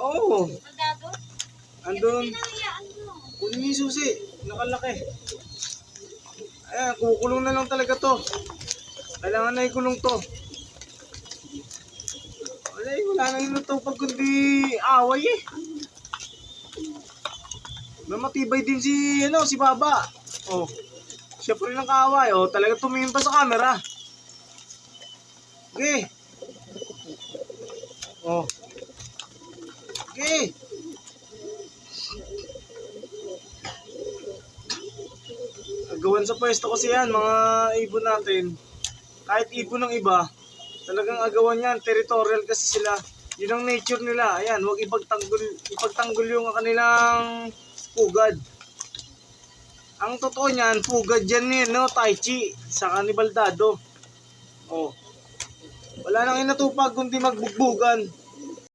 Oo. Soldado? Andun. Pinahayaan mo. Kunin niyo yung susi. Nakalaki. Ayan, kukulong na lang talaga to. Kailangan na ikulong to. Wala nang inutupag kundi away eh. Matibay din si Baba. Oh. Siya pa rin ang kaaway. Oh, talaga tumingin pa sa camera. Okay. Oh. Okay. Gawan sa pwesto kasi yan, mga ibon natin. Kahit ibon ng iba, talagang agawan yan. Territorial kasi sila. Yun ang nature nila. Ayan, huwag ipagtanggol yung kanilang pugad. Ang totoo niyan, pugad yan no, Tai Chi, sa kanibaldado. Oh. Wala nang inatupag kundi magbugbugan.